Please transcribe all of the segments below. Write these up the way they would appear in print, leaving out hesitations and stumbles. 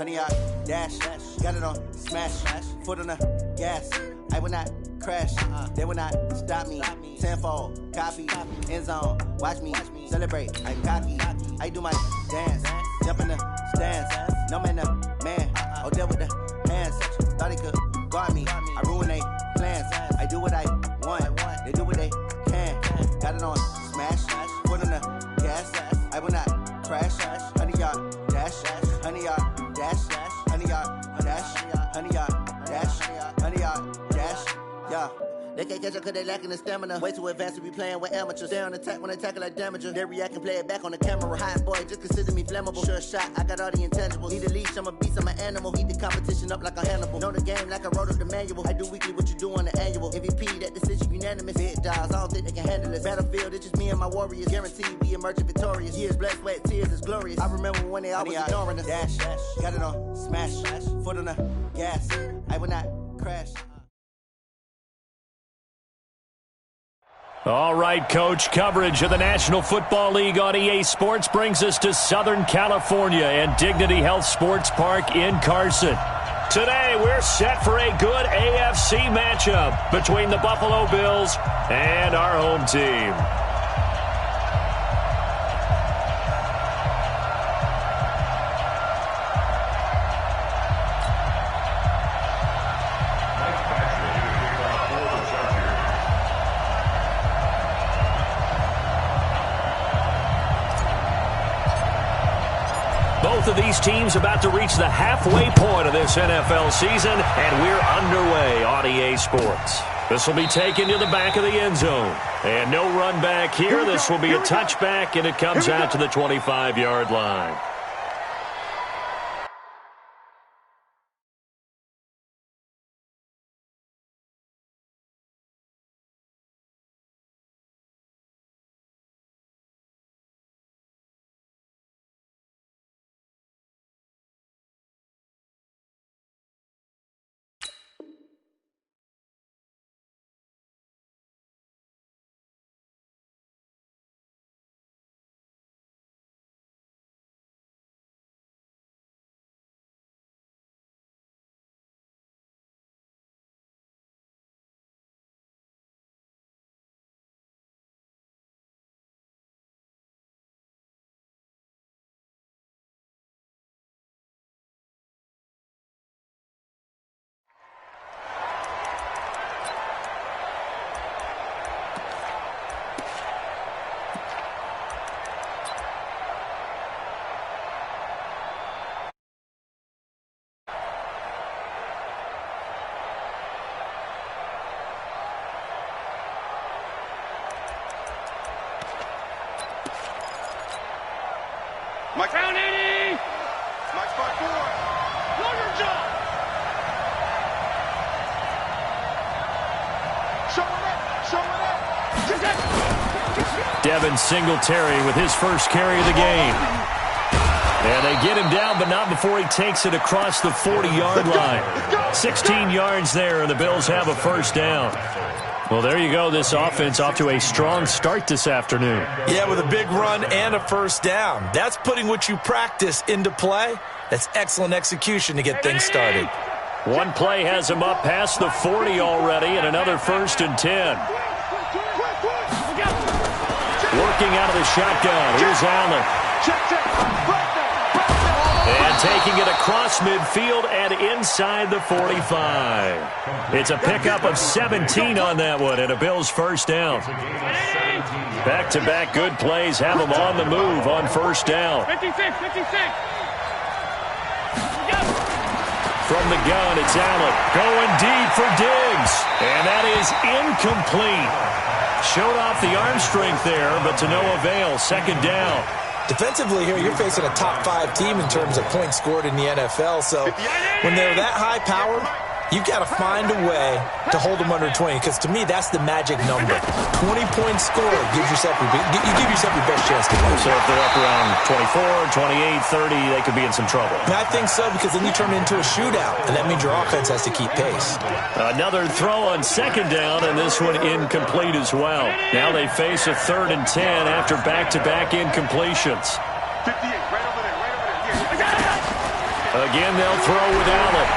100-yard dash. Got it on smash. Foot on the gas. I will not crash. They will not stop me. Tenfold, copy, end zone. Watch me celebrate. I cocky. I do my dance. Jump in the stands. No man, man. Oh, deal with the hands. Thought he could guard me. I ruin they plans. I do what I want. They do what they can. Got it on smash. Foot on the gas. I will not crash. 100-yard dash. 100-yard dash. 100-yard dash. 100-yard dash. 100-yard dash. Yeah. They can't catch up cause they lacking the stamina. Way too advanced to be playing with amateurs. Stay on attack when they tackle like damager. They react and play it back on the camera. Hot boy, just consider me flammable. Sure shot, I got all the intangibles. Need a leash, I'm a beast, I'm an animal. Heat the competition up like a Hannibal. Know the game like I wrote up the manual. I do weekly what you do on the annual. MVP, that decision unanimous. Big dogs, I don't think they can handle this. Battlefield, it's just me and my warriors. Guaranteed we emerging victorious. Years, blood, sweat, tears, is glorious. I remember when they always ignoring us. Dash, got it on smash. Foot on the gas. I will not crash. All right, Coach, coverage of the National Football League on EA Sports brings us to Southern California and Dignity Health Sports Park in Carson. Today, we're set for a good AFC matchup between the Buffalo Bills and our home team. Both of these teams about to reach the halfway point of this NFL season, and we're underway on EA Sports. This will be taken to the back of the end zone. And no run back here. This will be a touchback, and it comes out to the 25-yard line. Mike down 80. Mike's by 4. Lawyer jump. Showing up. Devin Singletary with his first carry of the game. And they get him down, but not before he takes it across the 40-yard line. 16 yards there, and the Bills have a first down. Well, there you go. This offense off to a strong start this afternoon. Yeah, with a big run and a first down. That's putting what you practice into play. That's excellent execution to get things started. One play has him up past the 40 already, and another 1st and 10. Working out of the shotgun. Here's Allen. And taking it across midfield and inside the 45. It's a pickup of 17 on that one and a Bills first down. Back-to-back good plays have them on the move on first down. 56. From the gun, it's Allen going deep for Diggs. And that is incomplete. Showed off the arm strength there, but to no avail. Second down. Defensively here, you're facing a top 5 team in terms of points scored in the NFL. So when they're that high powered, you've got to find a way to hold them under 20, because to me, that's the magic number. 20-point score gives yourself your best chance to win. So if they're up around 24, 28, 30, they could be in some trouble. And I think so, because then you turn it into a shootout, and that means your offense has to keep pace. Another throw on second down, and this one incomplete as well. Now they face a 3rd and 10 after back-to-back incompletions. 58, right over there. Again, they'll throw with Allen.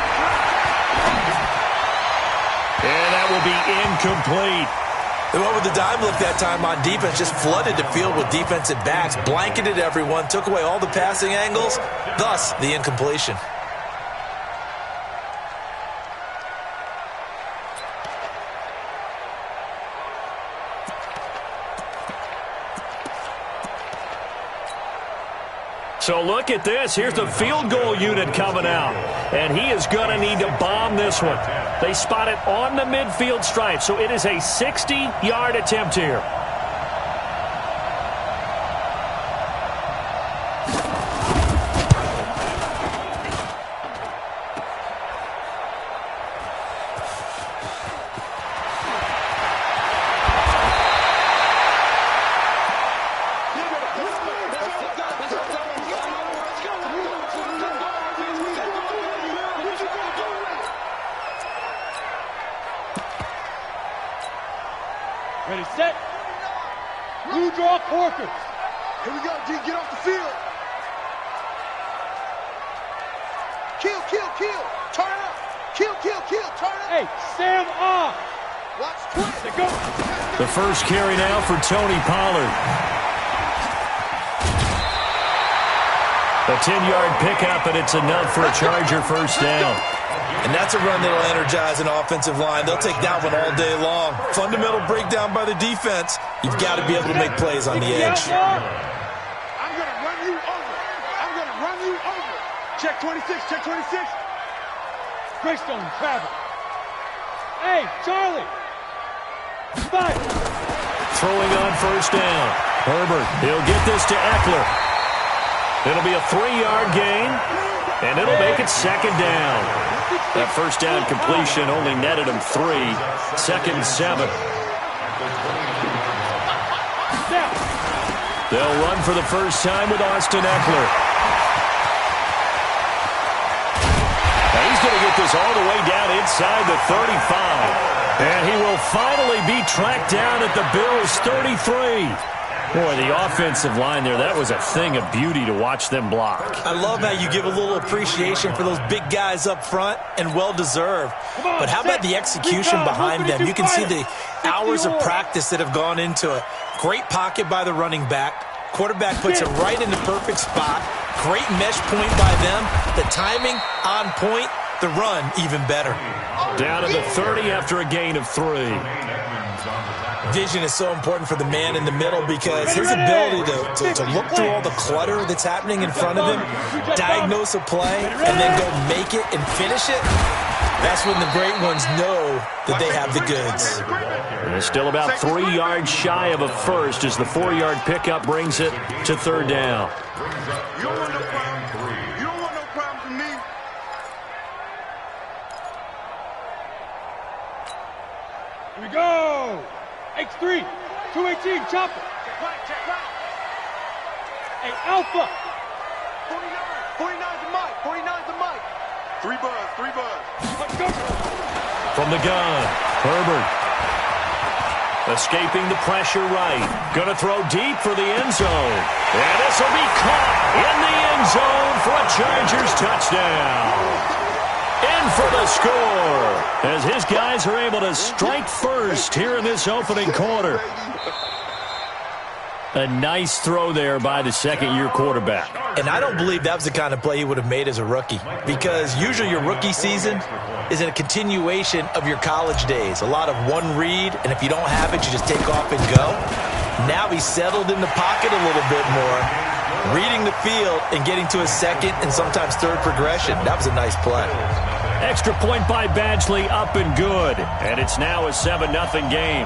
And that will be incomplete. They went with the dime look that time on defense, just flooded the field with defensive backs, blanketed everyone, took away all the passing angles, thus the incompletion. So look at this. Here's the field goal unit coming out. And he is going to need to bomb this one. They spot it on the midfield stripe. So it is a 60-yard attempt here. Ready, set. Blue draw quarters. Here we go, G. Get off the field. Kill, kill, kill. Turn it up. Kill, kill, kill. Turn it up. Hey, Sam off. Watch twist. Go. The first carry now for Tony Pollard. A 10-yard pickup, and it's enough for a Charger first down. And that's a run that'll energize an offensive line. They'll take that one all day long. Fundamental breakdown by the defense. You've got to be able to make plays on the edge. I'm going to run you over. I'm going to run you over. Check 26, check 26. Greystone, travel. Hey, Charlie. Spike. Throwing on first down. Herbert, he'll get this to Eckler. It'll be a 3-yard gain, and it'll make it second down. That first down completion only netted him 3. Second and 7. They'll run for the first time with Austin Eckler. Now he's going to get this all the way down inside the 35. And he will finally be tracked down at the Bills' 33. Boy, the offensive line there, that was a thing of beauty to watch them block. I love how you give a little appreciation for those big guys up front, and well-deserved. But how about the execution behind them? You can see the hours of practice that have gone into it. Great pocket by the running back. Quarterback puts it right in the perfect spot. Great mesh point by them. The timing on point. The run even better. Down to the 30 after a gain of 3. Vision is so important for the man in the middle because his ability to look through all the clutter that's happening in front of him, diagnose a play, and then go make it and finish it, that's when the great ones know that they have the goods. And it's still about 3 yards shy of a first as the 4-yard pickup brings it to third down. You don't want no problem. You don't want no problem from me. Here we go. X3, 218, chopper. Check right, check right. Hey, Alpha. 49 the mic, 49 the mic. 3 buzz, 3 buzz. Let's go. From the gun, Herbert. Escaping the pressure right. Going to throw deep for the end zone. And this will be caught in the end zone for a Chargers touchdown. In for the score as his guys are able to strike first here in this opening quarter. A nice throw there by the second-year quarterback. And I don't believe that was the kind of play he would have made as a rookie, because usually your rookie season is a continuation of your college days. A lot of one read, and if you don't have it, you just take off and go. Now he's settled in the pocket a little bit more, reading the field and getting to his second and sometimes third progression. That was a nice play. Extra point by Badgley, up and good. And it's now a 7-0 game.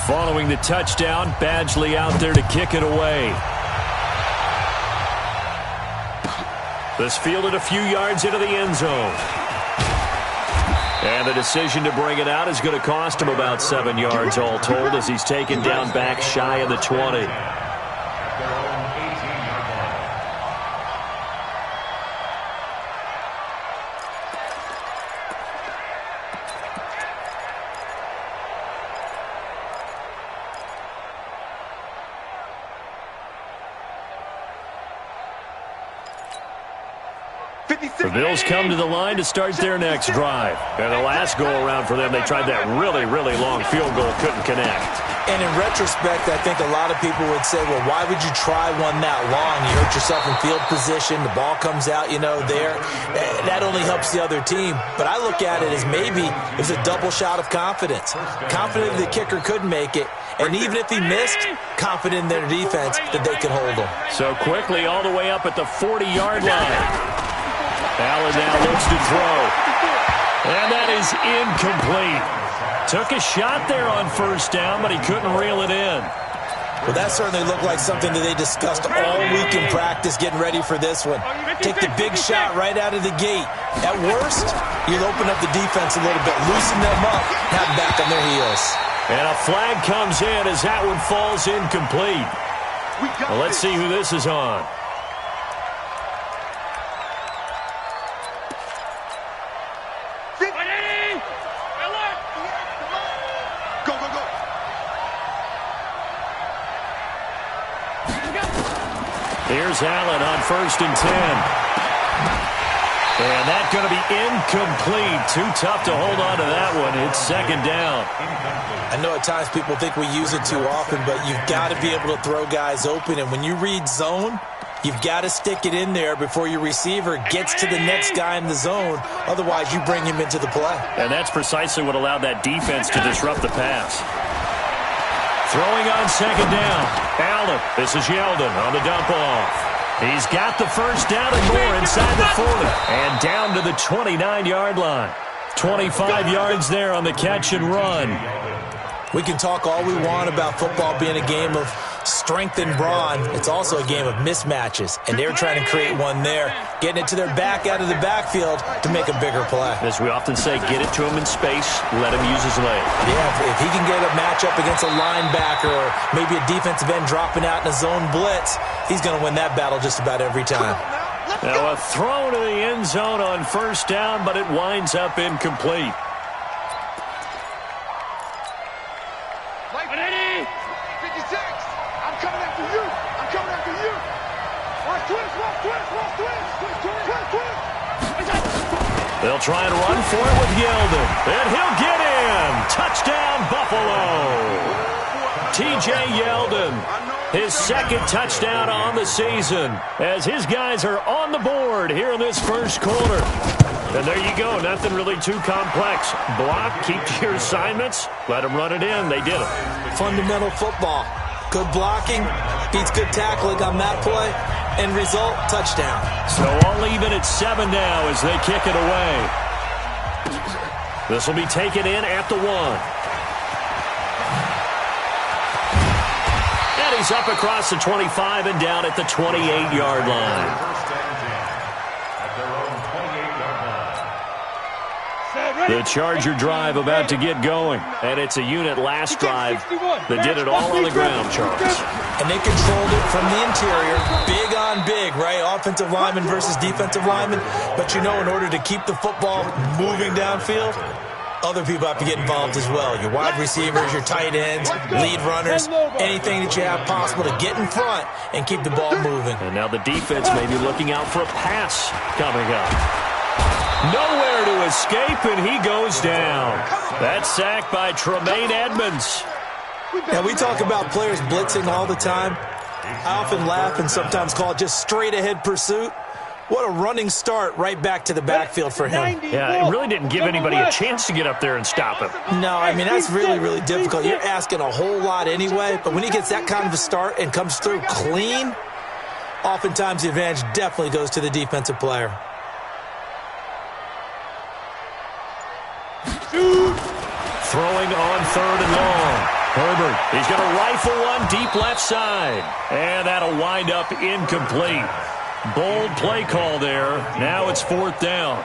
Following the touchdown, Badgley out there to kick it away. This fielded a few yards into the end zone. And the decision to bring it out is going to cost him about 7 yards all told as he's taken down back shy of the 20. The Bills come to the line to start their next drive. And the last go-around for them, they tried that really, really long field goal, couldn't connect. And in retrospect, I think a lot of people would say, well, why would you try one that long? You hurt yourself in field position. The ball comes out, there. That only helps the other team. But I look at it as maybe it was a double shot of confidence. Confident the kicker could make it. And even if he missed, confident in their defense that they could hold him. So quickly all the way up at the 40-yard line. Allen now looks to throw. And that is incomplete. Took a shot there on first down, but he couldn't reel it in. Well, that certainly looked like something that they discussed all week in practice getting ready for this one. Take the big shot right out of the gate. At worst, you'll open up the defense a little bit, loosen them up, have them back on their heels. And a flag comes in as that one falls incomplete. Well, let's see who this is on. Here's Allen on 1st and 10. And that's going to be incomplete. Too tough to hold on to that one. It's 2nd down. I know at times people think we use it too often, but you've got to be able to throw guys open. And when you read zone, you've got to stick it in there before your receiver gets to the next guy in the zone. Otherwise, you bring him into the play. And that's precisely what allowed that defense to disrupt the pass. Throwing on 2nd down. Allen. This is Yeldon on the dump off. He's got the first down and more inside the 40. And down to the 29-yard line. 25 yards there on the catch and run. We can talk all we want about football being a game of strength and brawn. It's also a game of mismatches, and they're trying to create one there, getting it to their back out of the backfield to make a bigger play. As we often say, get it to him in space, let him use his leg. Yeah, if he can get a matchup against a linebacker or maybe a defensive end dropping out in a zone blitz, he's going to win that battle just about every time. Now a throw to the end zone on first down, but it winds up incomplete. They'll try and run for it with Yeldon. And he'll get in. Touchdown, Buffalo. T.J. Yeldon, his 2nd touchdown on the season as his guys are on the board here in this first quarter. And there you go. Nothing really too complex. Block, keep to your assignments, let them run it in. They did it. Fundamental football. Good blocking beats good tackling on that play. End result, touchdown. So all even at 7 now as they kick it away. This will be taken in at the 1. And he's up across the 25 and down at the 28-yard line. The Charger drive about to get going. And it's a unit last drive that did it all on the ground, Charles. And they controlled it from the interior. Big on big, right? Offensive lineman versus defensive lineman. But in order to keep the football moving downfield, other people have to get involved as well. Your wide receivers, your tight ends, lead runners, anything that you have possible to get in front and keep the ball moving. And now the defense may be looking out for a pass coming up. Nowhere to escape, and he goes down. That's sacked by Tremaine Edmonds. Now, we talk about players blitzing all the time. I often laugh and sometimes call it just straight-ahead pursuit. What a running start right back to the backfield for him. Yeah, it really didn't give anybody a chance to get up there and stop him. No, I mean, that's really, really difficult. You're asking a whole lot anyway, but when he gets that kind of a start and comes through clean, oftentimes the advantage definitely goes to the defensive player. Throwing on 3rd and long. Herbert, he's going to rifle one deep left side. And that'll wind up incomplete. Bold play call there. Now it's 4th down.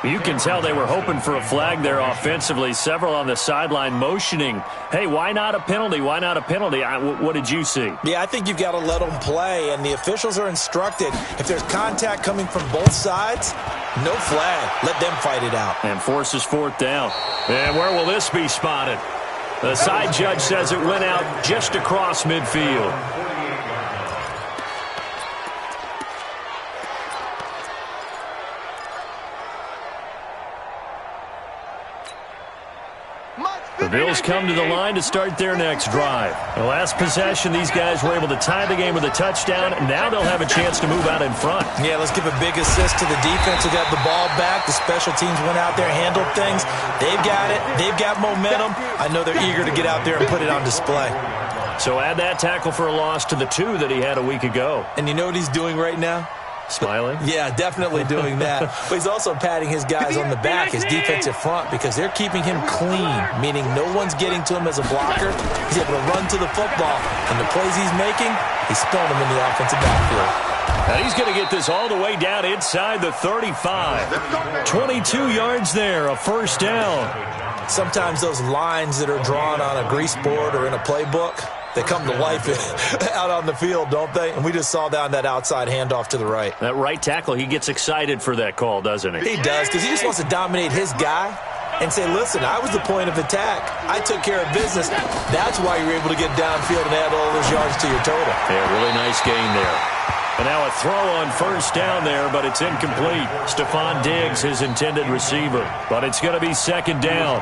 You can tell they were hoping for a flag there offensively. Several on the sideline motioning, hey, why not a penalty? Why not a penalty? What did you see? Yeah, I think you've got to let them play, and the officials are instructed. If there's contact coming from both sides, no flag. Let them fight it out. And forces 4th down. And where will this be spotted? The side judge says it went out just across midfield. Bills come to the line to start their next drive. The last possession, these guys were able to tie the game with a touchdown. Now they'll have a chance to move out in front. Yeah, let's give a big assist to the defense who got the ball back. The special teams went out there, handled things. They've got it. They've got momentum. I know they're eager to get out there and put it on display. So add that tackle for a loss to the 2 that he had a week ago. And you know what he's doing right now? Smiling? Yeah, definitely doing that. But he's also patting his guys on the back, his defensive front, because they're keeping him clean, meaning no one's getting to him as a blocker. He's able to run to the football, and the plays he's making, he's spilling them in the offensive backfield. And he's going to get this all the way down inside the 35. 22 yards there, a first down. Sometimes those lines that are drawn on a grease board or in a playbook, they come to life out on the field, don't they? And we just saw down that outside handoff to the right. That right tackle, he gets excited for that call, doesn't he? He does, because he just wants to dominate his guy and say, listen, I was the point of attack. I took care of business. That's why you're able to get downfield and add all those yards to your total. Yeah, really nice gain there. And now a throw on first down there, but it's incomplete. Stephon Diggs, his intended receiver. But it's going to be second down.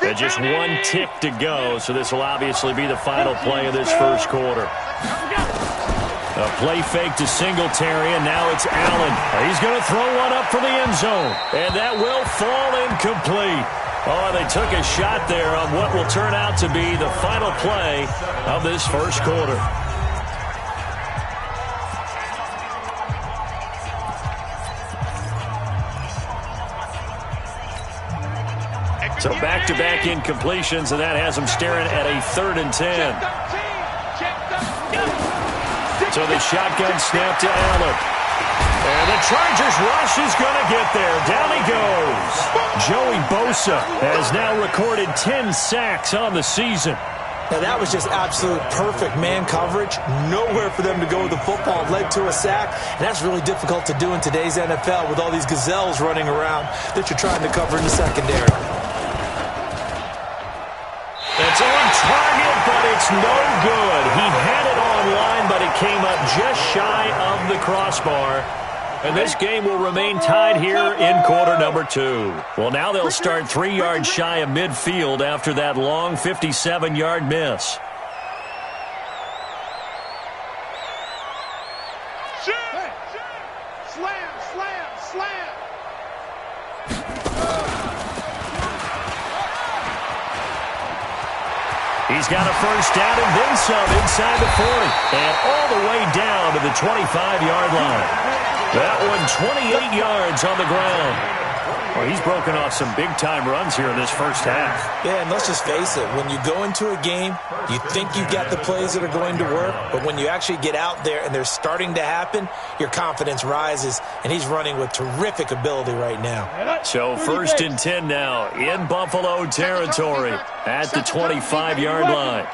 And just one tick to go, so this will obviously be the final play of this first quarter. A play fake to Singletary, and now it's Allen. He's going to throw one up for the end zone, and that will fall incomplete. Oh, they took a shot there on what will turn out to be the final play of this first quarter. So back-to-back incompletions, and that has them staring at a 3rd and 10. So the shotgun snap to Allen. And the Chargers rush is going to get there. Down he goes. Joey Bosa has now recorded 10 sacks on the season. Now, that was just absolute perfect man coverage. Nowhere for them to go with the football. Led to a sack. And that's really difficult to do in today's NFL with all these gazelles running around that you're trying to cover in the secondary. It's on target, but it's no good. He had it online, but it came up just shy of the crossbar. And this game will remain tied here in quarter number 2. Well, now they'll start 3 yards shy of midfield after that long 57-yard miss. He's got a first down and then some inside the 40. And all the way down to the 25-yard line. That one 28 yards on the ground. Well, he's broken off some big-time runs here in this first half. Yeah, and let's just face it. When you go into a game, you think you've got the plays that are going to work. But when you actually get out there and they're starting to happen, your confidence rises. And he's running with terrific ability right now. So 1st and 10 now in Buffalo territory at the 25-yard line.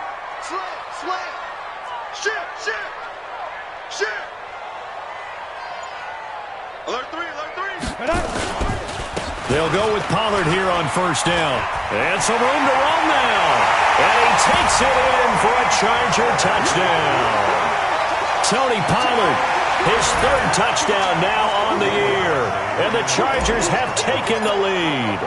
They'll go with Pollard here on first down. And some room to run now. And he takes it in for a Charger touchdown. Tony Pollard, his 3rd touchdown now on the year. And the Chargers have taken the lead.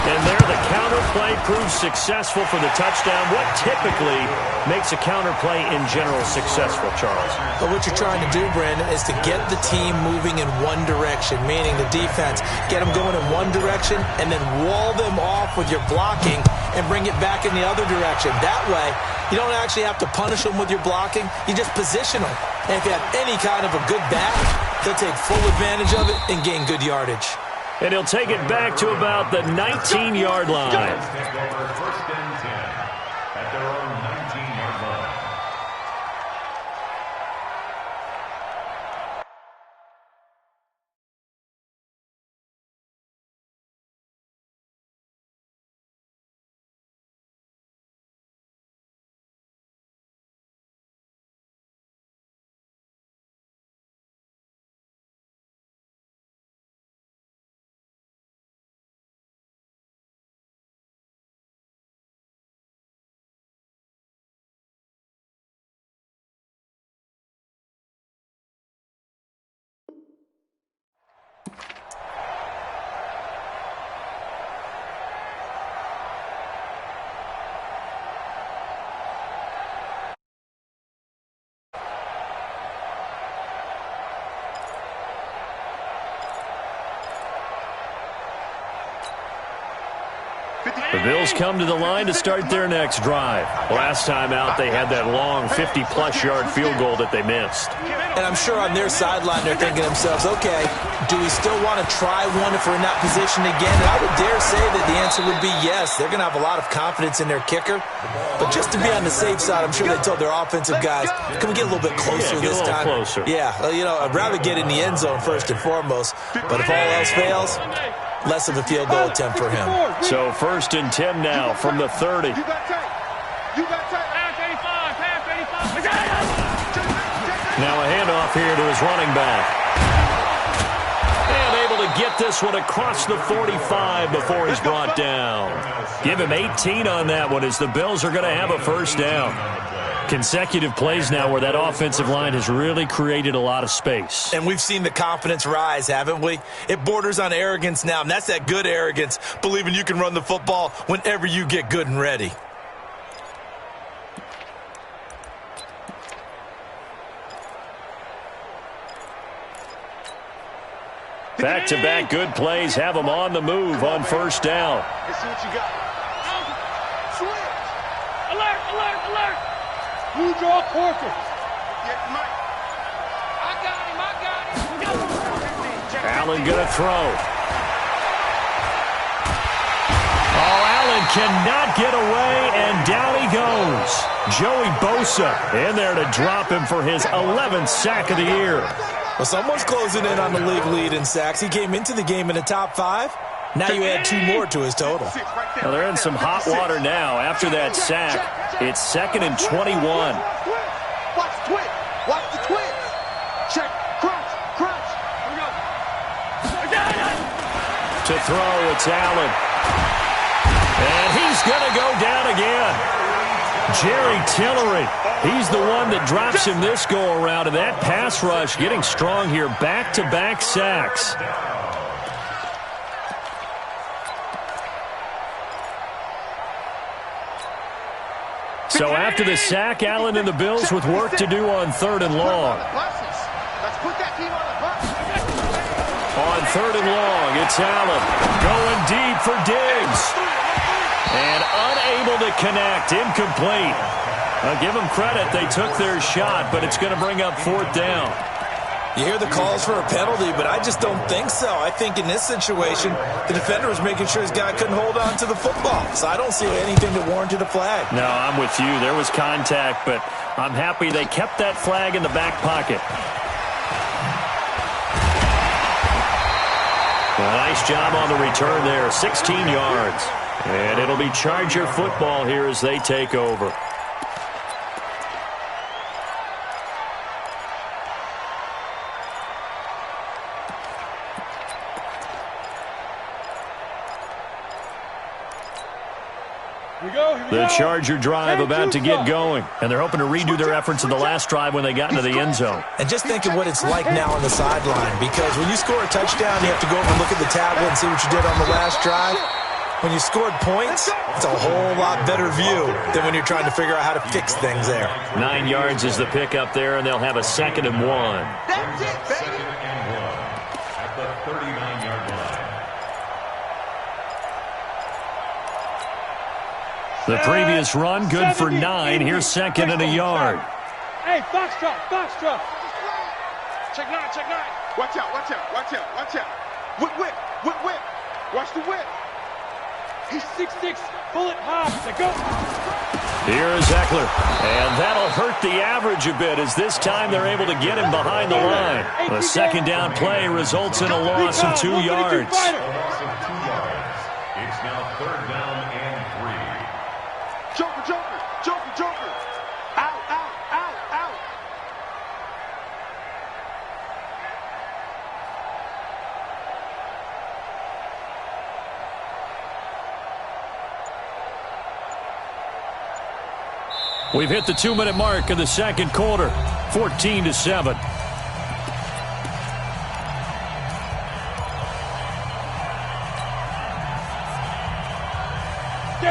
And there the counterplay proves successful for the touchdown. What typically makes a counterplay in general successful, Charles? But what you're trying to do, Brandon, is to get the team moving in one direction, meaning the defense. Get them going in one direction and then wall them off with your blocking and bring it back in the other direction. That way, you don't actually have to punish them with your blocking. You just position them. And if you have any kind of a good back, they'll take full advantage of it and gain good yardage. And he'll take it back to about the 19-yard line. The Bills come to the line to start their next drive. Last time out, they had that long 50-plus yard field goal that they missed. And I'm sure on their sideline they're thinking to themselves, okay, do we still want to try one if we're in that position again? And I would dare say that the answer would be yes. They're going to have a lot of confidence in their kicker. But just to be on the safe side, I'm sure they told their offensive guys, can we get a little bit closer this time? Closer. Yeah, you know, I'd rather get in the end zone first and foremost. But if all else fails, less of a field goal attempt for him. So 1st and 10 now from the 30. You got tape. You got tape. Pass 85. Now a handoff here to his running back. And able to get this one across the 45 before he's brought down. Give him 18 on that one as the Bills are going to have a first down. Consecutive plays now where that offensive line has really created a lot of space. And we've seen the confidence rise, haven't we? It borders on arrogance now, and that's that good arrogance, believing you can run the football whenever you get good and ready. Back-to-back good plays have them on the move on first down. Let's see what you got. Switch. Alert, alert, alert. You draw quarters. Yes, Mike. I got him. Allen going to throw. Oh, Allen cannot get away, and down he goes. Joey Bosa in there to drop him for his 11th sack of the year. Well, someone's closing in on the league lead in sacks. He came into the game in the top 5. Now you add 2 more to his total. Well, they're in some hot water now after that sack. It's 2nd and 21. Watch the twitch. Watch the twitch. Check. Crunch. Crunch. Here we go. To throw, it's Allen. And he's going to go down again. Jerry Tillery, he's the one that drops him this go-around, and that pass rush getting strong here. Back-to-back sacks. So after the sack, Allen and the Bills with work to do on 3rd and long. Let's put that team on the bus. On 3rd and long, it's Allen going deep for Diggs. And unable to connect, incomplete. I'll give them credit, they took their shot, but it's going to bring up 4th down. You hear the calls for a penalty, but I just don't think so. I think in this situation, the defender was making sure his guy couldn't hold on to the football. So I don't see anything that warranted a flag. No, I'm with you. There was contact, but I'm happy they kept that flag in the back pocket. A nice job on the return there, 16 yards. And it'll be Charger football here as they take over. The Charger drive about to get going, and they're hoping to redo their efforts in the last drive when they got into the end zone. And just think of what it's like now on the sideline, because when you score a touchdown, you have to go over and look at the tablet and see what you did on the last drive. When you scored points, it's a whole lot better view than when you're trying to figure out how to fix things there. 9 yards is the pickup there, and they'll have a 2nd and 1. That's it, baby. At the 39-yard line. The previous run, good for 9. Here's 2nd and a yard. Hey, foxtrot, foxtrot. Check 9, check 9. Watch out, watch out, watch out, watch out. Whip, whip, whip, whip. Watch the whip. He's 6'6", bullet high. Let go. Here's Eckler, and that'll hurt the average a bit as this time they're able to get him behind the line. The 2nd down play results in a loss of 2 yards. It's now 3rd down and 3. Joker, joker, joker, joker. Out, out, out, out. We've hit the 2-minute mark of the 2nd quarter, 14-7.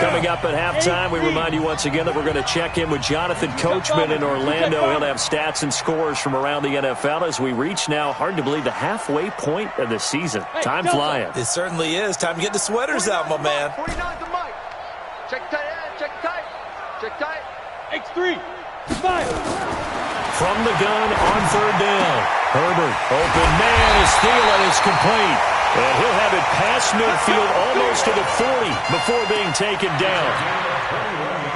Coming up at halftime, we remind you once again that we're going to check in with Jonathan Coachman in Orlando. He'll have stats and scores from around the NFL as we reach now, hard to believe, the halfway point of the season. Time flying. It certainly is. Time to get the sweaters out, my man. 49's the mic. Check tight end. Check tight. Check tight. X3. 5. From the gun on third down. Herbert, open man, is Thielen is complete. And he'll have it past midfield almost to the 40 before being taken down.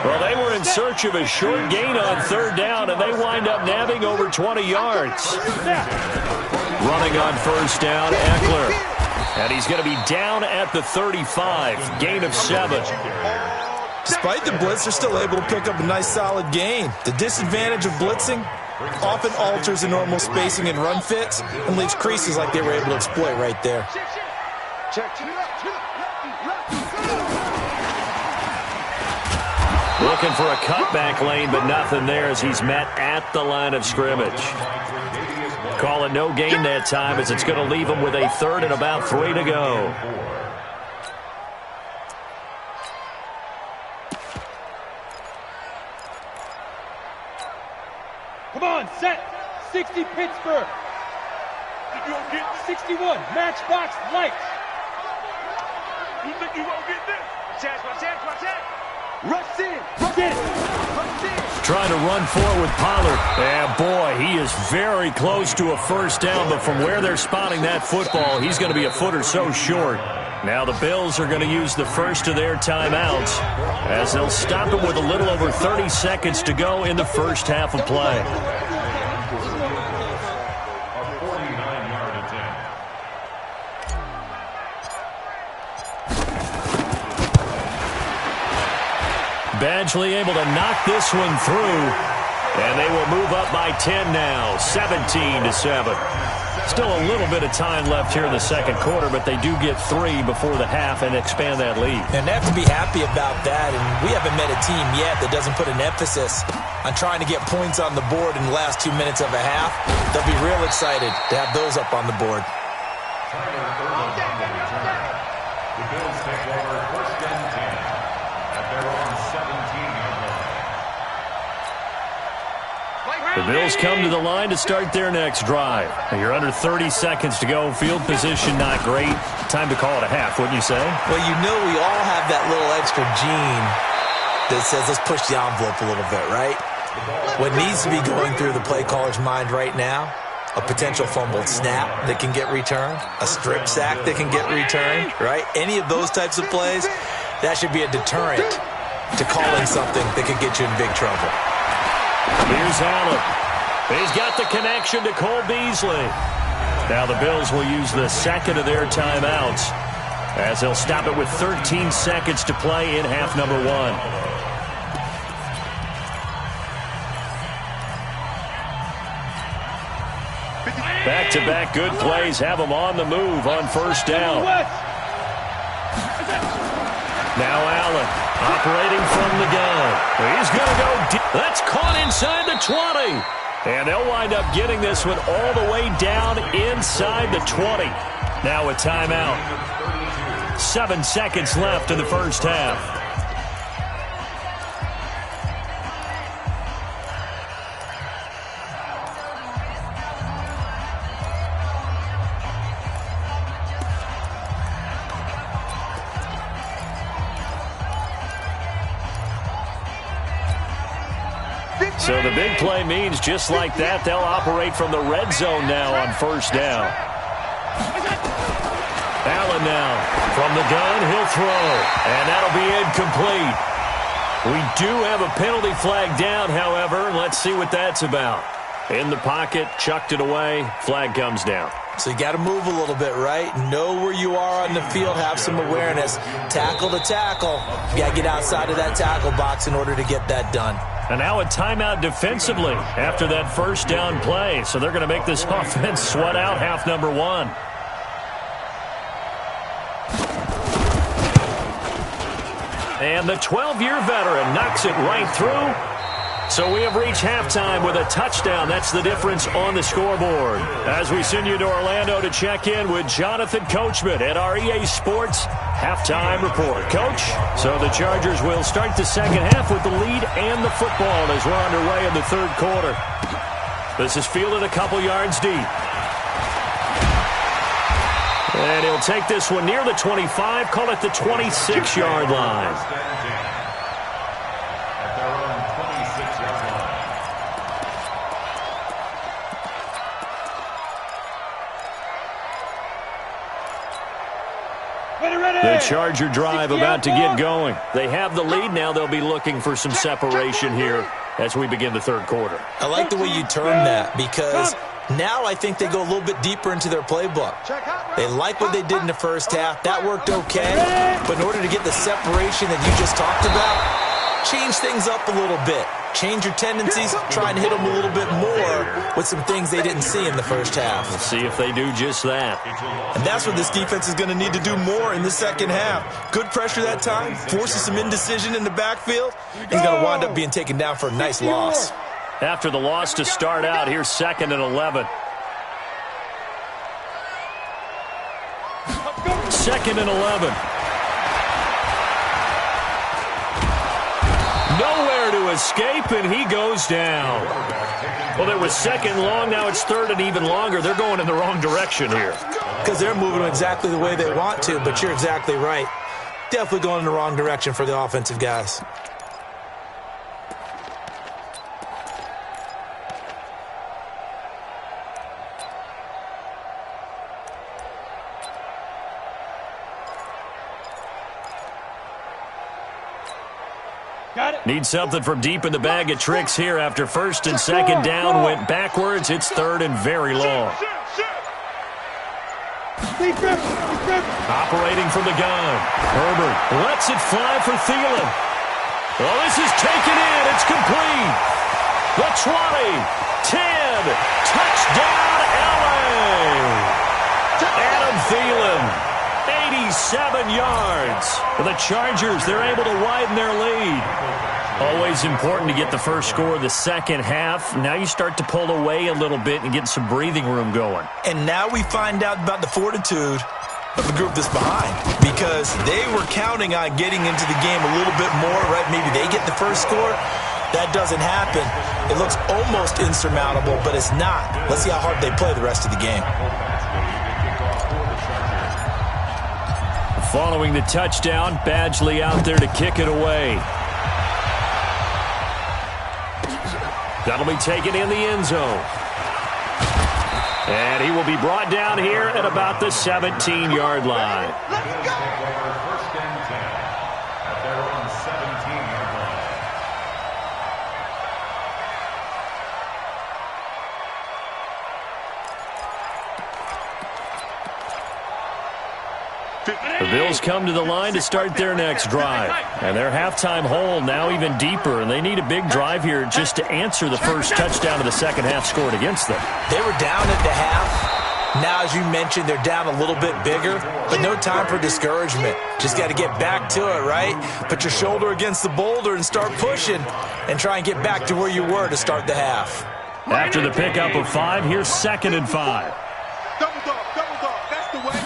Well, they were in search of a short gain on third down, and they wind up nabbing over 20 yards. Running on first down, Eckler. And he's going to be down at the 35, gain of 7. Despite the blitz, they're still able to pick up a nice solid gain. The disadvantage of blitzing often alters the normal spacing and run fits and leaves creases like they were able to exploit right there. Looking for a cutback lane, but nothing there as he's met at the line of scrimmage. Call it no gain that time as it's going to leave him with a third and about 3 to go. Come on, set. 60 Pittsburgh. 61 Matchbox Lights. You think you gonna get this? Watch that. Rush in. Trying to run forward with Pollard. And boy, he is very close to a first down, but from where they're spotting that football, he's going to be a foot or so short. Now the Bills are going to use the first of their timeouts as they'll stop him with a little over 30 seconds to go in the first half of play. A 49-yard attempt. Badgley able to knock this one through, and they will move up by 10 now, 17-7. Still a little bit of time left here in the second quarter, but they do get 3 before the half and expand that lead. And they have to be happy about that, and we haven't met a team yet that doesn't put an emphasis on trying to get points on the board in the last 2 minutes of a half. They'll be real excited to have those up on the board. The Bills take over first and 10 at their own 17-yard line. The Bills come to the line to start their next drive. You're under 30 seconds to go. Field position not great. Time to call it a half, wouldn't you say? Well, you know we all have that little extra gene that says let's push the envelope a little bit, right? What needs to be going through the play caller's mind right now, a potential fumbled snap that can get returned, a strip sack that can get returned, right? Any of those types of plays, that should be a deterrent to calling something that could get you in big trouble. Here's Allen. He's got the connection to Cole Beasley. Now the Bills will use the second of their timeouts as they'll stop it with 13 seconds to play in half number 1. Back-to-back good plays have them on the move on first down. Now Allen operating from the gun. He's going to go deep. That's caught inside the 20. And they'll wind up getting this one all the way down inside the 20. Now a timeout. 7 seconds left in the first half. So the big play means just like that, they'll operate from the red zone now on first down. Allen now from the gun, he'll throw, and that'll be incomplete. We do have a penalty flag down, however. Let's see what that's about. In the pocket, chucked it away, flag comes down. So you got to move a little bit, right? Know where you are on the field, have some awareness. Tackle to tackle. You got to get outside of that tackle box in order to get that done. And now a timeout defensively after that first down play. So they're going to make this offense sweat out half number 1. And the 12-year veteran knocks it right through. So we have reached halftime with a touchdown. That's the difference on the scoreboard. As we send you to Orlando to check in with Jonathan Coachman at our EA Sports Halftime Report. Coach, so the Chargers will start the second half with the lead and the football as we're underway in the third quarter. This is fielded a couple yards deep. And he'll take this one near the 25, call it the 26-yard line. Charger drive about to get going. They have the lead now. They'll be looking for some separation here as we begin the third quarter. I like the way you term that, because now I think they go a little bit deeper into their playbook. They like what they did in the first half. That worked okay. But in order to get the separation that you just talked about, change things up a little bit. Change your tendencies, try and hit them a little bit more with some things they didn't see in the first half. We'll see if they do just that. And that's what this defense is going to need to do more in the second half. Good pressure that time, forces some indecision in the backfield. He's going to wind up being taken down for a nice loss. After the loss to start out, here's 2nd and 11. 2nd and 11. Nowhere to escape, and he goes down. Well, it was 2nd long. Now it's 3rd and even longer. They're going in the wrong direction here. Because they're moving exactly the way they want to, but you're exactly right. Definitely going in the wrong direction for the offensive guys. Need something from deep in the bag of tricks here after 1st and 2nd down. Went backwards. It's 3rd and very long. Operating from the gun. Herbert lets it fly for Thielen. Well, this is taken in. It's complete. The 20, 10, touchdown LA. Adam Thielen, 87 yards. For the Chargers, they're able to widen their lead. Always important to get the first score of the second half. Now you start to pull away a little bit and get some breathing room going. And now we find out about the fortitude of the group that's behind, because they were counting on getting into the game a little bit more, right? Maybe they get the first score. That doesn't happen. It looks almost insurmountable, but it's not. Let's see how hard they play the rest of the game. Following the touchdown, Badgley out there to kick it away. That'll be taken in the end zone. And he will be brought down here at about the 17-yard line. Let's go! First and 10 at their own 17-yard line. The Bills come to the line to start their next drive. And their halftime hole now even deeper, and they need a big drive here just to answer the first touchdown of the second half scored against them. They were down at the half. Now, as you mentioned, they're down a little bit bigger, but no time for discouragement. Just got to get back to it, right? Put your shoulder against the boulder and start pushing and try and get back to where you were to start the half. After the pickup of 5, here's 2nd and 5. Double dog, that's the way.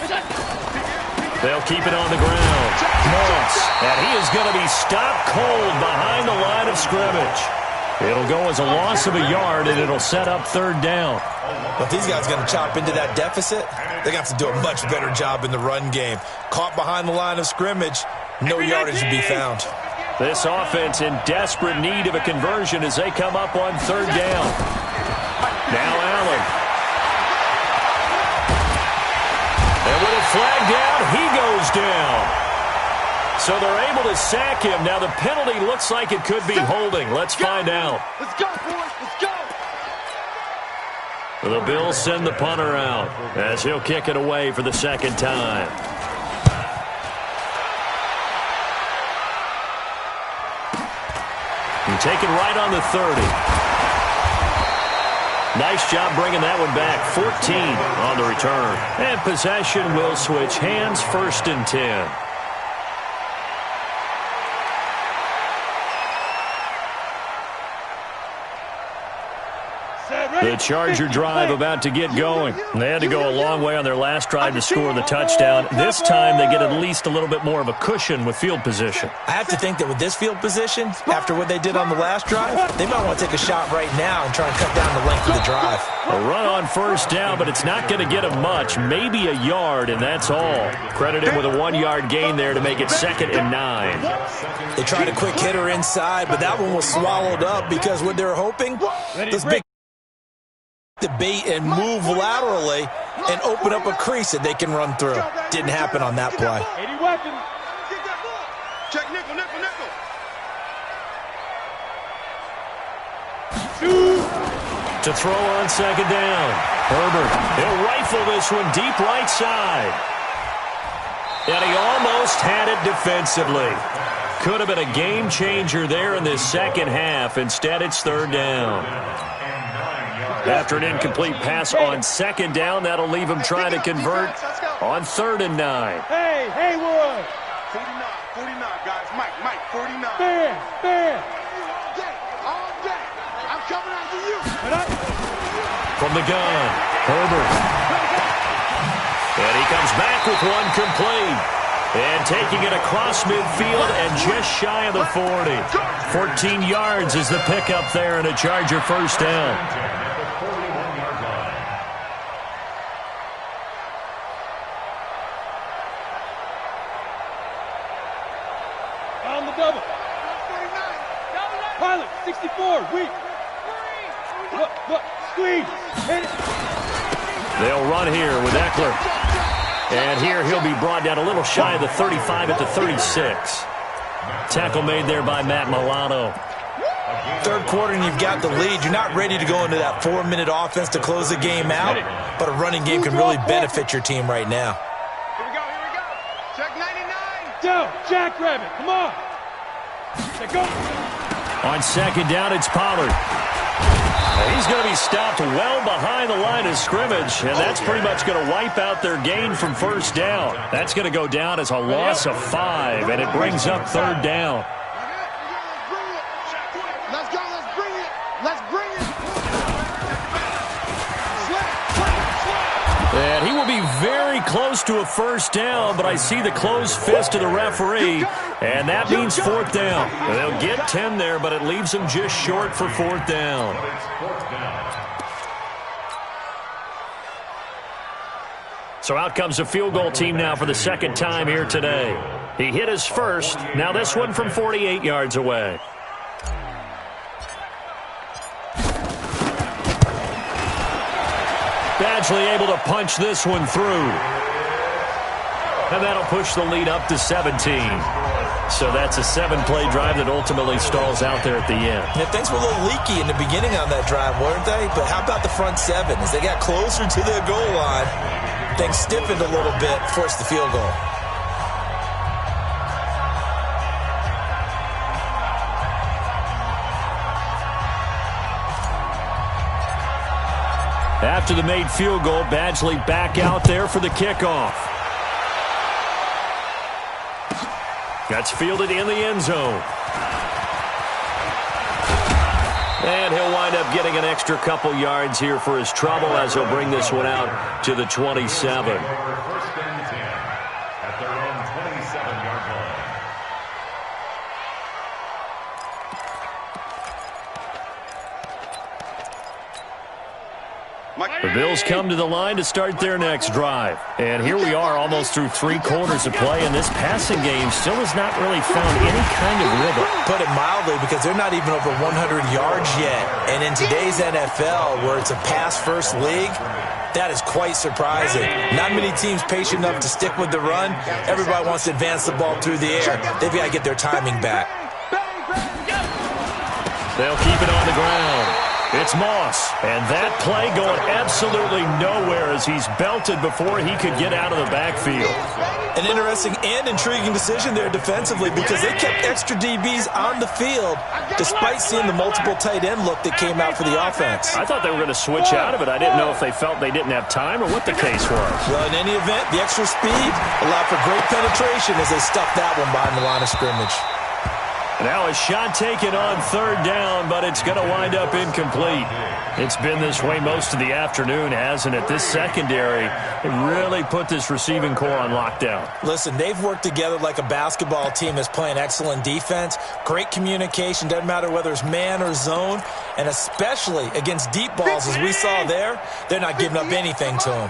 They'll keep it on the ground. Moss, and he is going to be stopped cold behind the line of scrimmage. It'll go as a loss of a yard, and it'll set up 3rd down. But if these guys are going to chop into that deficit, they're going to have to do a much better job in the run game. Caught behind the line of scrimmage, no yardage to be found. This offense in desperate need of a conversion as they come up on 3rd down. Now Allen. And with a flag down, he goes down. So they're able to sack him. Now the penalty looks like it could be holding. Let's find out. Let's go, boys. Let's go. The Bills send the punter out as he'll kick it away for the second time. And taken right on the 30. Nice job bringing that one back. 14 on the return. And possession will switch hands, 1st and 10. The Charger drive about to get going. They had to go a long way on their last drive to score the touchdown. This time they get at least a little bit more of a cushion with field position. I have to think that with this field position, after what they did on the last drive, they might want to take a shot right now and try and cut down the length of the drive. A run on 1st down, but it's not going to get them much. Maybe a yard, and that's all. Credited with a 1-yard gain there to make it 2nd and 9. They tried a quick hitter inside, but that one was swallowed up because what they're hoping, this big debate and move laterally and open up a crease that they can run through. Didn't happen on that play. 80 weapons. Check nickel, nickel, nickel. To throw on second down. Herbert, he'll rifle this one deep right side. And he almost had it defensively. Could have been a game changer there in this second half. Instead, it's third down. After an incomplete pass on second down, that'll leave him trying to convert on 3rd and 9. Hey, Haywood. 49, guys. Mike, 49. Fair. All day. I'm coming after you. From the gun, Herbert. And he comes back with one complete. And taking it across midfield and just shy of the 40. 14 yards is the pickup there and a Charger first down. On the double. Pilot, 64, weak. Look, squeeze. Hit it. They'll run here with Eckler. And here he'll be brought down a little shy of the 35 at the 36. Tackle made there by Matt Milano. Third quarter and you've got the lead. You're not ready to go into that 4-minute offense to close the game out, but a running game can really benefit your team right now. Here we go. Check 99. Down, jackrabbit, come on. Let's go. On second down, it's Pollard. He's going to be stopped well behind the line of scrimmage, and that's pretty much going to wipe out their gain from first down. That's going to go down as a loss of 5, and it brings up third down. Let's go, let's bring it. And he will be very close to a first down, but I see the closed fist of the referee, and that means 4th down. They'll get 10 there, but it leaves them just short for 4th down. So out comes the field goal team now for the second time here today. He hit his first. Now this one from 48 yards away. Badgley able to punch this one through. And that'll push the lead up to 17. So that's a 7-play drive that ultimately stalls out there at the end. Yeah, things were a little leaky in the beginning on that drive, weren't they? But how about the front 7? As they got closer to their goal line, things stiffened a little bit, forced the field goal. After the made field goal, Badgley back out there for the kickoff. That's fielded in the end zone. And he'll wind up getting an extra couple yards here for his trouble as he'll bring this one out to the 27. First and 10 at their own 27-yard line. The Bills come to the line to start their next drive. And here we are almost through 3 quarters of play, and this passing game still has not really found any kind of rhythm. Put it mildly, because they're not even over 100 yards yet. And in today's NFL, where it's a pass-first league, that is quite surprising. Not many teams patient enough to stick with the run. Everybody wants to advance the ball through the air. They've got to get their timing back. They'll keep it on the ground. It's Moss, and that play going absolutely nowhere as he's belted before he could get out of the backfield. An interesting and intriguing decision there defensively, because they kept extra DBs on the field despite seeing the multiple tight end look that came out for the offense. I thought they were going to switch out of it. I didn't know if they felt they didn't have time or what the case was. Well, in any event, the extra speed allowed for great penetration as they stuffed that one behind the line of scrimmage. Now a shot taken on third down, but it's going to wind up incomplete. It's been this way most of the afternoon, hasn't it? This secondary really put this receiving core on lockdown. Listen, they've worked together like a basketball team that's playing excellent defense. Great communication, doesn't matter whether it's man or zone, and especially against deep balls as we saw there, they're not giving up anything to them.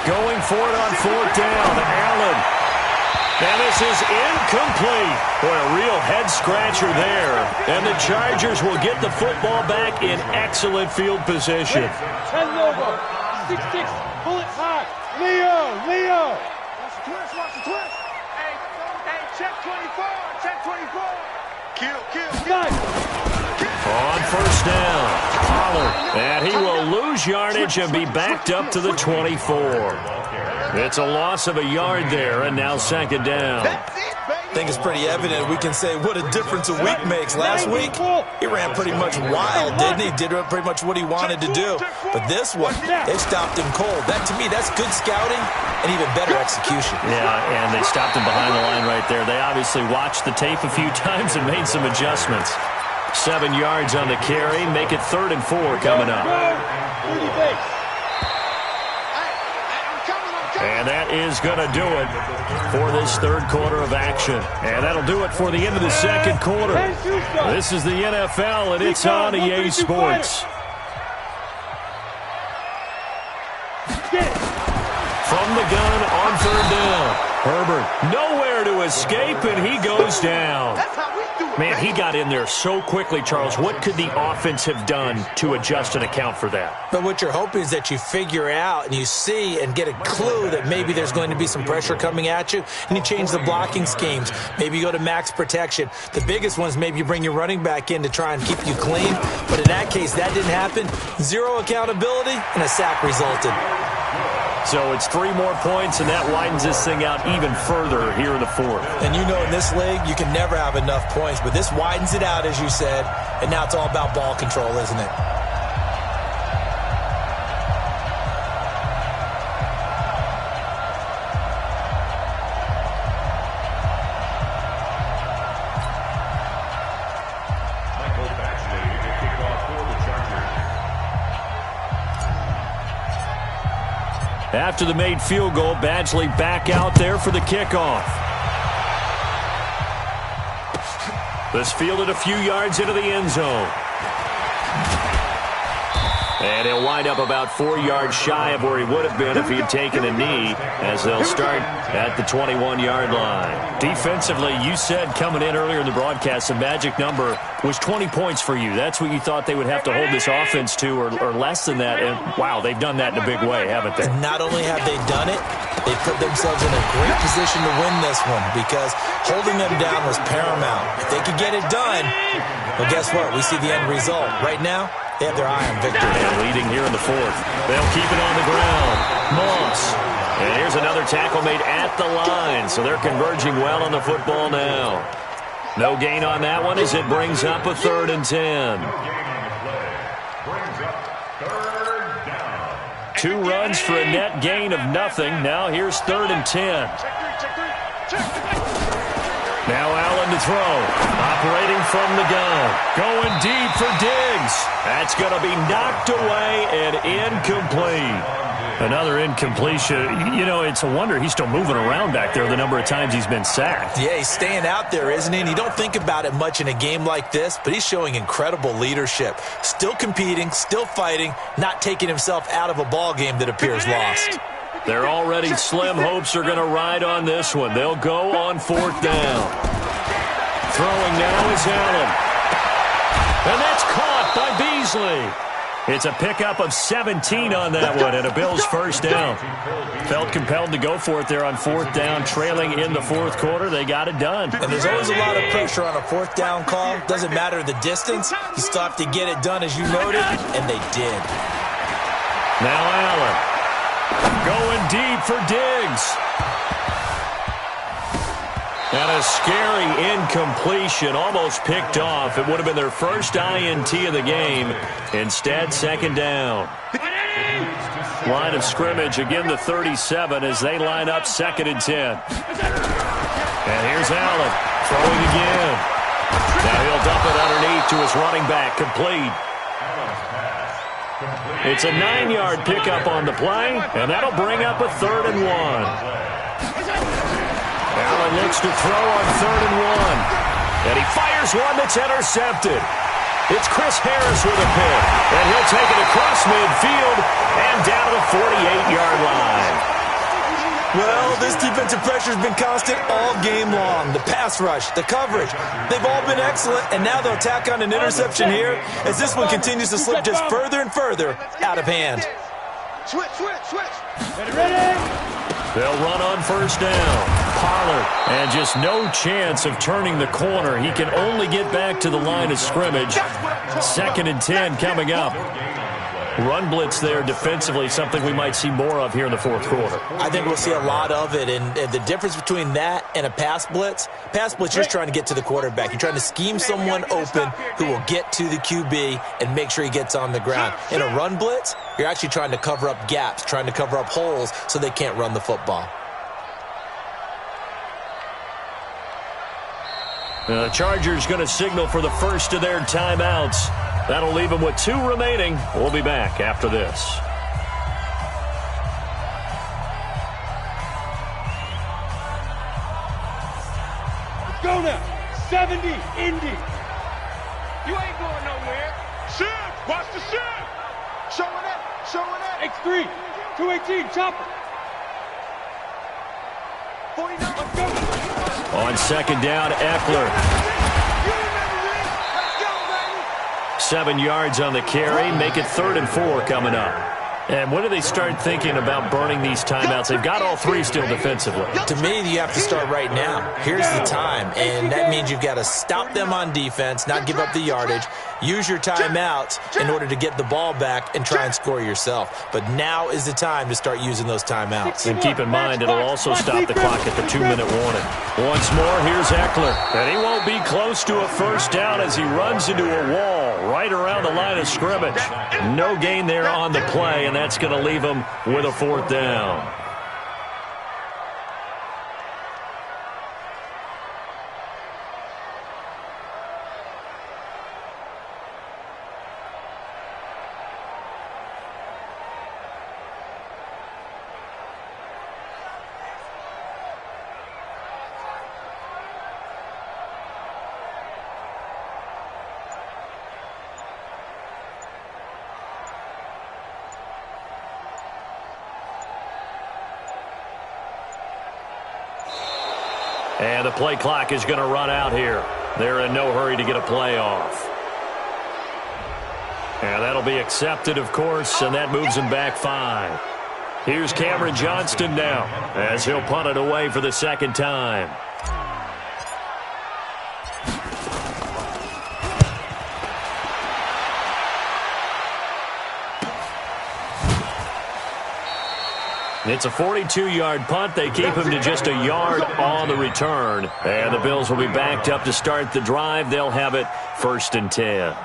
Going for it on 4th down. Allen. And this is incomplete. Boy, a real head-scratcher there. And the Chargers will get the football back in excellent field position. 10 logo. 6-6. Pull it high. Leo. Watch the twist. Watch the twist. Hey, check 24. Check 24. Kill. On first down, Pollard. And he will lose yardage and be backed up to the 24. It's a loss of a yard there, and now second down. I think it's pretty evident. We can say what a difference a week makes. Last week, he ran pretty much wild, didn't he? Did pretty much what he wanted to do. But this one, they stopped him cold. That, to me, that's good scouting and even better execution. Yeah, and they stopped him behind the line right there. They obviously watched the tape a few times and made some adjustments. 7 yards on the carry. Make it 3rd and 4 coming up. And that is going to do it for this third quarter of action. And that'll do it for the end of the second quarter. This is the NFL, and it's on EA Sports. From the gun on 3rd down. Herbert nowhere to escape, and he goes down. Man, he got in there so quickly, Charles. What could the offense have done to adjust and account for that? But what you're hoping is that you figure out and you see and get a clue that maybe there's going to be some pressure coming at you, and you change the blocking schemes. Maybe you go to max protection. The biggest ones, maybe you bring your running back in to try and keep you clean. But in that case, that didn't happen. 0 accountability, and a sack resulted. So it's 3 more points, and that widens this thing out even further here in the 4th. And you know in this league, you can never have enough points, but this widens it out, as you said, and now it's all about ball control, isn't it? After the made field goal, Badgley back out there for the kickoff. This fielded a few yards into the end zone. And he'll wind up about 4 yards shy of where he would have been if he had taken a knee, as they'll start at the 21-yard line. Defensively, you said coming in earlier in the broadcast, the magic number was 20 points for you. That's what you thought they would have to hold this offense to, or less than that. And, wow, they've done that in a big way, haven't they? And not only have they done it, they put themselves in a great position to win this one, because holding them down was paramount. If they could get it done, well, guess what? We see the end result. Right now, they have their eye on victory. And leading here in the 4th. They'll keep it on the ground. Moss. And here's another tackle made at the line. So they're converging well on the football now. No gain on that one as it brings up a 3rd and 10. 2 runs for a net gain of nothing. Now here's 3rd and 10. Now Allen to throw. Operating from the gun. Going deep for Diggs. That's going to be knocked away and incomplete. Another incompletion. You know, it's a wonder he's still moving around back there the number of times he's been sacked. Yeah, he's staying out there, isn't he? And you don't think about it much in a game like this, but he's showing incredible leadership. Still competing, still fighting, not taking himself out of a ball game that appears lost. Their already slim hopes are going to ride on this one. They'll go on 4th down. Throwing now is Allen. And that's caught by Beasley. It's a pickup of 17 on that one, and a Bills first down. Felt compelled to go for it there on 4th down, trailing in the 4th quarter. They got it done. And there's always a lot of pressure on a 4th down call. Doesn't matter the distance. You still have to get it done, as you noted, and they did. Now Allen. Going deep for Diggs. And a scary incompletion, almost picked off. It would have been their first INT of the game. Instead, 2nd down. Line of scrimmage, again the 37 as they line up 2nd and 10. And here's Allen throwing again. Now he'll dump it underneath to his running back, complete. It's a 9-yard pickup on the play, and that'll bring up a 3rd and 1. Allen looks to throw on 3rd and 1. And he fires one that's intercepted. It's Chris Harris with a pick. And he'll take it across midfield and down to the 48-yard line. Well, this defensive pressure has been constant all game long. The pass rush, the coverage, they've all been excellent, and now they'll tack on an interception here as this one continues to slip just further and further out of hand. Switch. Ready? They'll run on first down. Pollard, and just no chance of turning the corner. He can only get back to the line of scrimmage. 2nd and 10 coming up. Run blitz there defensively, something we might see more of here in the fourth quarter. I think we'll see a lot of it, and the difference between that and a pass blitz, you're just trying to get to the quarterback. You're trying to scheme someone open who will get to the QB and make sure he gets on the ground. In a run blitz, you're actually trying to cover up gaps, trying to cover up holes so they can't run the football. The Chargers going to signal for the first of their timeouts. That'll leave them with 2 remaining. We'll be back after this. Let's go now. 70, Indy. You ain't going nowhere. Shift. Watch the shift. Showing it. X3. 218. Chopper. 49. Let's go. On 2nd down, Eckler. 7 yards on the carry. Make it 3rd and 4 coming up. And when do they start thinking about burning these timeouts? They've got all 3 still defensively. To me, you have to start right now. Here's the time, and that means you've got to stop them on defense, not give up the yardage, use your timeouts in order to get the ball back and try and score yourself. But now is the time to start using those timeouts. And keep in mind, it'll also stop the clock at the 2-minute warning. Once more, here's Eckler. And he won't be close to a first down as he runs into a wall right around the line of scrimmage. No gain there on the play, and that's going to leave him with a 4th down. And the play clock is going to run out here. They're in no hurry to get a play off. And that'll be accepted, of course, and that moves him back 5. Here's Cameron Johnston now as he'll punt it away for the 2nd time. It's a 42-yard punt. They keep him to just a yard on the return. And the Bills will be backed up to start the drive. They'll have it 1st and 10.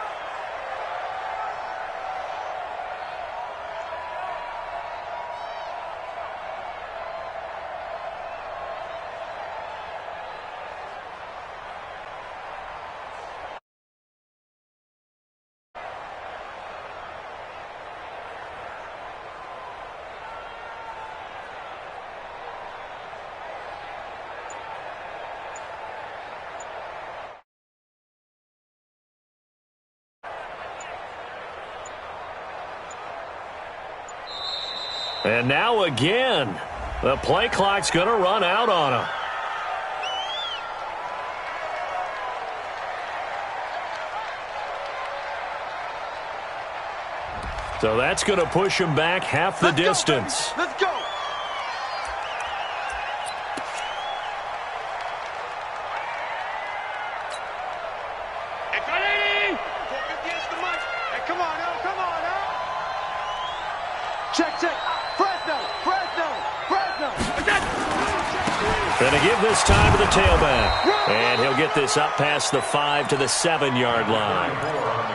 And now again, the play clock's going to run out on him. So that's going to push him back half the distance. Let's go. Hey, come on now. Check. Fresno. Going to give this time to the tailback. And he'll get this up past the 5 to the 7-yard line.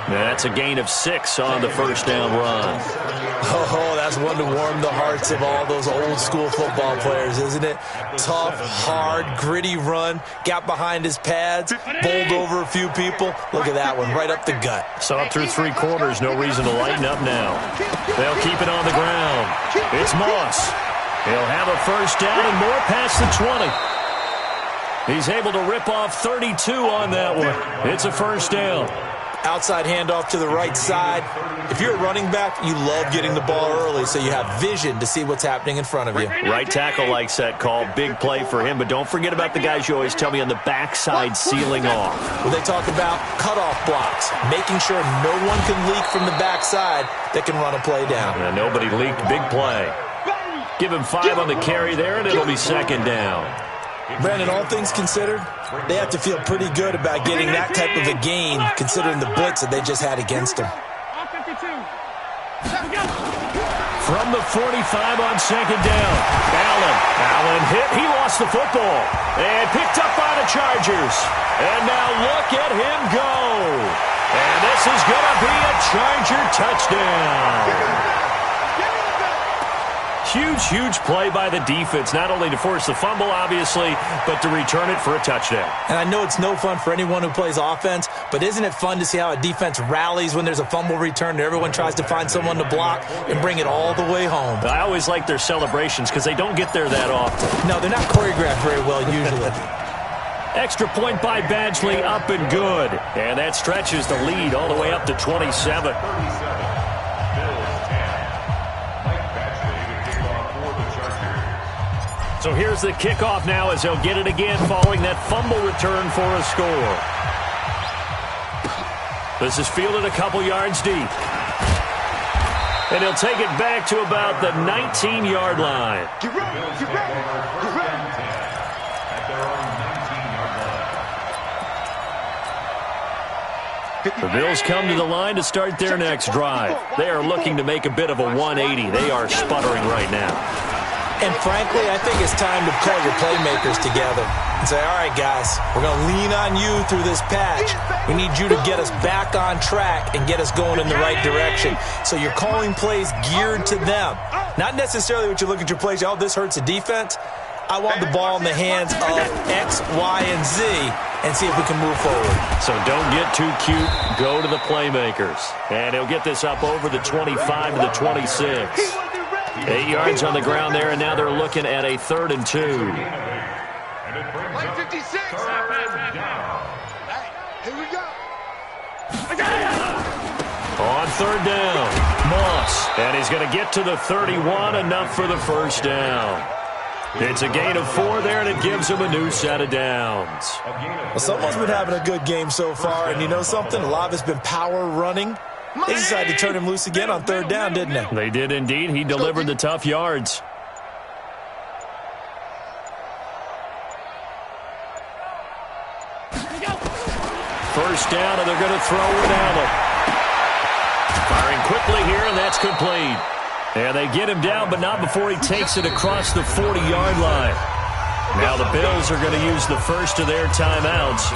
That's a gain of 6 on the first down run. Oh, that's one to warm the hearts of all those old school football players, isn't it? Tough, hard, gritty run. Got behind his pads, bowled over a few people. Look at that one, right up the gut. So up through 3 quarters, no reason to lighten up now. They'll keep it on the ground. It's Moss. He'll have a first down and more past the 20. He's able to rip off 32 on that one. It's a first down. outside handoff to the right side. If you're a running back, you love getting the ball early so you have vision to see what's happening in front of you. Right tackle likes that call. Big play for him, but don't forget about the guys you always tell me on the backside sealing off. Well, they talk about cutoff blocks, making sure no one can leak from the backside that can run a play down. And nobody leaked. Big play. Give him 5 on the carry there, and it'll be second down. Brandon, all things considered, they have to feel pretty good about getting that type of a gain considering the blitz that they just had against them. From the 45 on second down, Allen hit. He lost the football and picked up by the Chargers. And now look at him go. And this is going to be a Charger touchdown. Huge play by the defense, not only to force the fumble, obviously, but to return it for a touchdown. And I know it's no fun for anyone who plays offense, but isn't it fun to see how a defense rallies when there's a fumble return and everyone tries to find someone to block and bring it all the way home? I always like their celebrations because they don't get there that often. No, they're not choreographed very well usually. Extra point by Badgley, up and good. And that stretches the lead all the way up to 27. So here's the kickoff now as he'll get it again following that fumble return for a score. This is fielded a couple yards deep. And he'll take it back to about the 19-yard line. Get ready, get ready, get ready. At their own 19-yard line. The Bills come to the line to start their next drive. They are looking to make a bit of a 180. They are sputtering right now. And frankly, I think it's time to call your playmakers together and say, all right, guys, we're going to lean on you through this patch. We need you to get us back on track and get us going in the right direction. So you're calling plays geared to them. Not necessarily what you look at your plays, oh, this hurts the defense. I want the ball in the hands of X, Y, and Z and see if we can move forward. So don't get too cute. Go to the playmakers. And he'll get this up over the 25 to the 26. 8 yards on the ground there, and now they're looking at a 3rd and 2. And it brings up 56. third down. Here we go. On 3rd down, Moss. And he's going to get to the 31, enough for the first down. It's a gain of 4 there, and it gives him a new set of downs. Well, someone's been having a good game so far, and you know something? A lot of it's been power running. They decided to turn him loose again on 3rd down, didn't they? They did indeed. He delivered the tough yards. First down, and they're going to throw with Allen. Firing quickly here, and that's complete. And they get him down, but not before he takes it across the 40-yard line. Now the Bills are going to use the first of their timeouts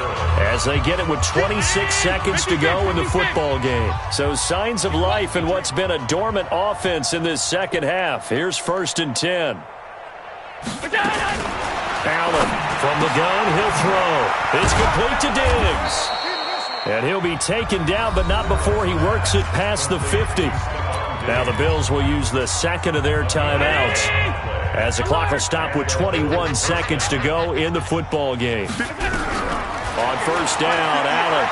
as they get it with 26 seconds to go in the football game. So signs of life in what's been a dormant offense in this second half. Here's 1st and 10. Allen from the gun, he'll throw. It's complete to Diggs. And he'll be taken down, but not before he works it past the 50. Now the Bills will use the second of their timeouts as the clock will stop with 21 seconds to go in the football game. On 1st down, Allen.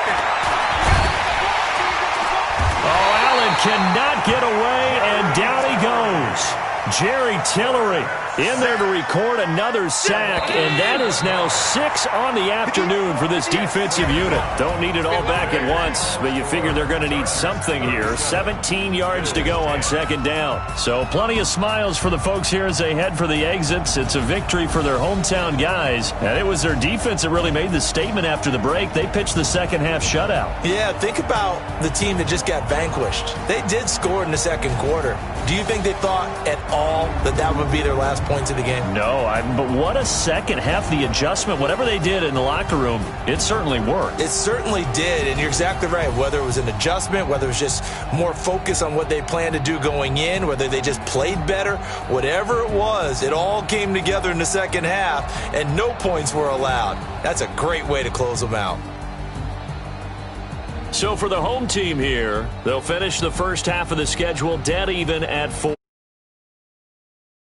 Oh, Allen cannot get away, and down he goes. Jerry Tillery in there to record another sack, and that is now 6 on the afternoon for this defensive unit. Don't need it all back at once, but you figure they're going to need something here. 17 yards to go on 2nd down. So plenty of smiles for the folks here as they head for the exits. It's a victory for their hometown guys, and it was their defense that really made the statement after the break. They pitched the second half shutout. Yeah, think about the team that just got vanquished. They did score in the 2nd quarter. Do you think they thought at all that that would be their last points of the game? No, but what a second half. The adjustment, whatever they did in the locker room, it certainly worked. It certainly did, and you're exactly right. Whether it was an adjustment, whether it was just more focus on what they planned to do going in, whether they just played better, whatever it was, it all came together in the second half, and no points were allowed. That's a great way to close them out. So for the home team here, they'll finish the first half of the schedule dead even at 4.